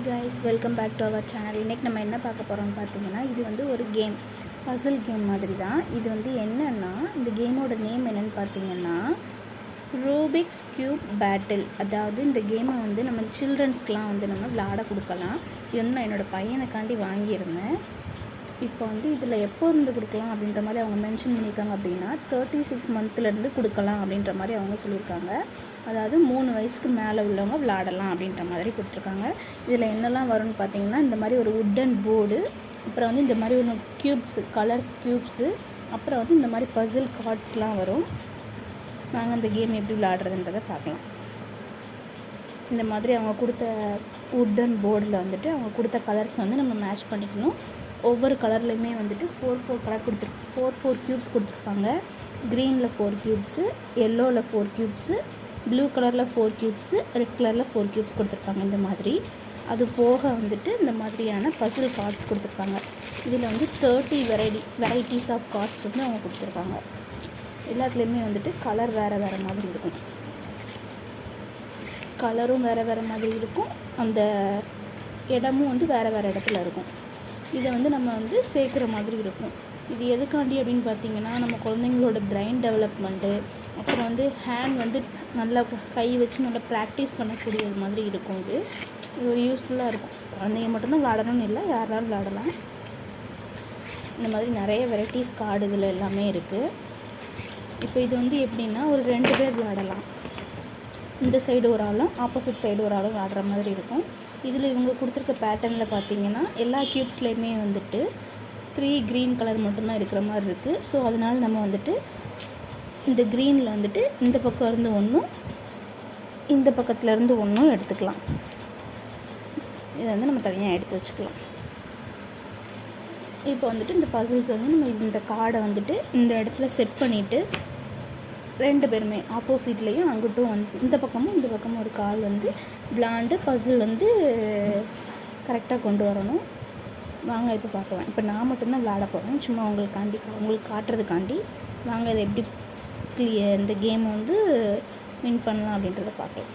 guys, welcome back to our channel. இன்னைக்கு நம்ம என்ன பார்க்க போறோம்னு பார்த்தீங்கன்னா இது வந்து ஒரு கேம், பசில் கேம் மாதிரி தான். இது வந்து என்னன்னா இந்த கேமோட நேம் என்னன்னு பார்த்தீங்கன்னா ரூபிக்ஸ் கியூப் பேட்டில். அதாவது இந்த கேமை வந்து நம்ம சில்ட்ரன்ஸ்க்குலாம் வந்து நம்ம விளையாட கொடுக்கலாம். இது வந்து நான் என்னோடய பையனுக்காண்டி வாங்கியிருந்தேன். இப்போ வந்து இதில் எப்போ இருந்து கொடுக்கலாம் அப்படின்ற மாதிரி அவங்க மென்ஷன் பண்ணியிருக்காங்க அப்படின்னா 36 மந்த்லேருந்து கொடுக்கலாம் அப்படின்ற மாதிரி அவங்க சொல்லியிருக்காங்க. அதாவது 3 வயசுக்கு மேலே உள்ளவங்க விளையாடலாம் அப்படின்ற மாதிரி கொடுத்துருக்காங்க. இதில் என்னெல்லாம் வரும்னு பார்த்தீங்கன்னா இந்த மாதிரி ஒரு வுட்டன் போர்டு, அப்புறம் வந்து இந்த மாதிரி ஒரு க்யூப்ஸு, கலர்ஸ் க்யூப்ஸு, அப்புறம் வந்து இந்த மாதிரி பசில் கார்ட்ஸ்லாம் வரும். நாங்கள் இந்த கேம் எப்படி விளையாடுறதுன்றதை பார்க்கலாம். இந்த மாதிரி அவங்க கொடுத்த வுட்டன் போர்டில் வந்துட்டு அவங்க கொடுத்த கலர்ஸ் வந்து நம்ம மேட்ச் பண்ணிக்கணும். ஒவ்வொரு கலர்லையுமே வந்துட்டு 4 கலர் கொடுத்துருக்கு, 4 க்யூப்ஸ் கொடுத்துருப்பாங்க. க்ரீனில் 4 க்யூப்ஸு, எல்லோவில் 4 க்யூப்ஸு, ப்ளூ கலரில் 4 க்யூப்ஸு, ரெட் கலரில் 4 க்யூப்ஸ் கொடுத்துருப்பாங்க. இந்த மாதிரி அது போக வந்துட்டு இந்த மாதிரியான பசில் கார்ட்ஸ் கொடுத்துருப்பாங்க. இதில் வந்து 30 வெரைட்டிஸ் ஆஃப் கார்ட்ஸ் வந்து அவங்க கொடுத்துருக்காங்க. எல்லாத்துலேயுமே வந்துட்டு கலர் வேறு வேறு மாதிரி இருக்கும், கலரும் வேறு வேறு மாதிரி இருக்கும், அந்த இடமும் வந்து வேறு வேறு இடத்துல இருக்கும். இதை வந்து நம்ம வந்து சேர்க்குற மாதிரி இருக்கும். இது எதுக்காண்டி அப்படின்னு பார்த்தீங்கன்னா நம்ம குழந்தைங்களோட பிரெயின் டெவலப்மெண்ட்டு, அப்புறம் வந்து ஹேண்ட் வந்து நல்லா கை வச்சு நல்லா ப்ராக்டிஸ் பண்ணக்கூடிய மாதிரி இருக்கும். இது ஒரு யூஸ்ஃபுல்லாக இருக்கும். குழந்தைங்க மட்டும்தான் விளாடணும்னு இல்லை, யாராலும் விளாடலாம். இந்த மாதிரி நிறைய வெரைட்டிஸ் கார்டு இதில் எல்லாமே இருக்குது. இப்போ இது வந்து எப்படின்னா ஒரு 2 பேர் விளாடலாம். இந்த சைடு ஒரு ஆளும் ஆப்போசிட் சைடு ஒரு ஆளும் விளாடுற மாதிரி இருக்கும். இதில் இவங்க கொடுத்துருக்க பேட்டர்னில் பார்த்தீங்கன்னா எல்லா க்யூப்ஸ்லேயுமே வந்துட்டு 3 க்ரீன் கலர் மட்டும்தான் இருக்கிற மாதிரி இருக்குது. ஸோ அதனால் நம்ம வந்துட்டு இந்த க்ரீனில் வந்துட்டு இந்த பக்கம் இருந்து ஒன்றும் இந்த பக்கத்துலேருந்து ஒன்றும் எடுத்துக்கலாம். இதை வந்து நம்ம தனியாக எடுத்து வச்சுக்கலாம். இப்போ வந்துட்டு இந்த பசில்ஸ் வந்து நம்ம இந்த கார்டை வந்துட்டு இந்த இடத்துல செட் பண்ணிவிட்டு 2 பேருமே ஆப்போசிட்லேயும் அங்கிட்டும் வந்து இந்த பக்கமும் ஒரு கால் வந்து விளாண்டு பசில் வந்து கரெக்டாக கொண்டு வரணும். வாங்க இப்போ பார்க்கலாம். இப்போ நான் மட்டும்தான் விளாட போகிறேன், சும்மா உங்களுக்கு காட்டுறதுக்காண்டி. வாங்க இதை எப்படி இந்த கேமை வந்து வின் பண்ணலாம் அப்படின்றத பார்க்கலாம்.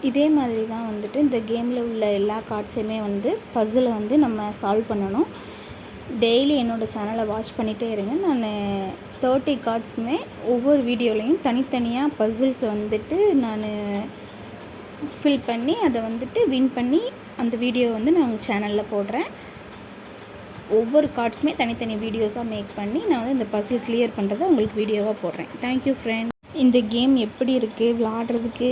இதே மாதிரி தான் வந்துட்டு இந்த கேமில் உள்ள எல்லா கார்ட்ஸையுமே வந்து பஸ்ஸில் வந்து நம்ம சால்வ் பண்ணணும். டெய்லி என்னோடய சேனலை வாட்ச் பண்ணிகிட்டே இருங்க. நான் 30 கார்ட்ஸுமே ஒவ்வொரு வீடியோலையும் தனித்தனியாக பஸ்ஸில்ஸ் வந்துட்டு நான் ஃபில் பண்ணி அதை வந்துட்டு வின் பண்ணி அந்த வீடியோ வந்து நான் உங்கள் சேனலில் போடுறேன். ஒவ்வொரு கார்ட்ஸுமே தனித்தனி வீடியோஸாக மேக் பண்ணி நான் வந்து இந்த பஸ்ஸில் கிளியர் பண்ணுறதை உங்களுக்கு வீடியோவாக போடுறேன். Thank you friend. இந்த கேம் எப்படி இருக்குது, விளாட்றதுக்கு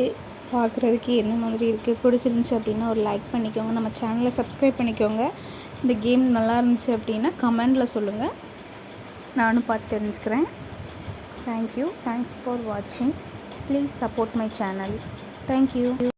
பார்க்குறதுக்கு என்ன மாதிரி இருக்குது, பிடிச்சிருந்துச்சி அப்படின்னா ஒரு லைக் பண்ணிக்கோங்க. நம்ம சேனலை சப்ஸ்கிரைப் பண்ணிக்கோங்க. இந்த கேம் நல்லா இருந்துச்சு அப்படின்னா கமெண்டில் சொல்லுங்கள், நானும் பார்த்து தெரிஞ்சுக்கிறேன். தேங்க்யூ. தேங்க்ஸ் ஃபார் வாட்சிங். Please support my channel. Thank you.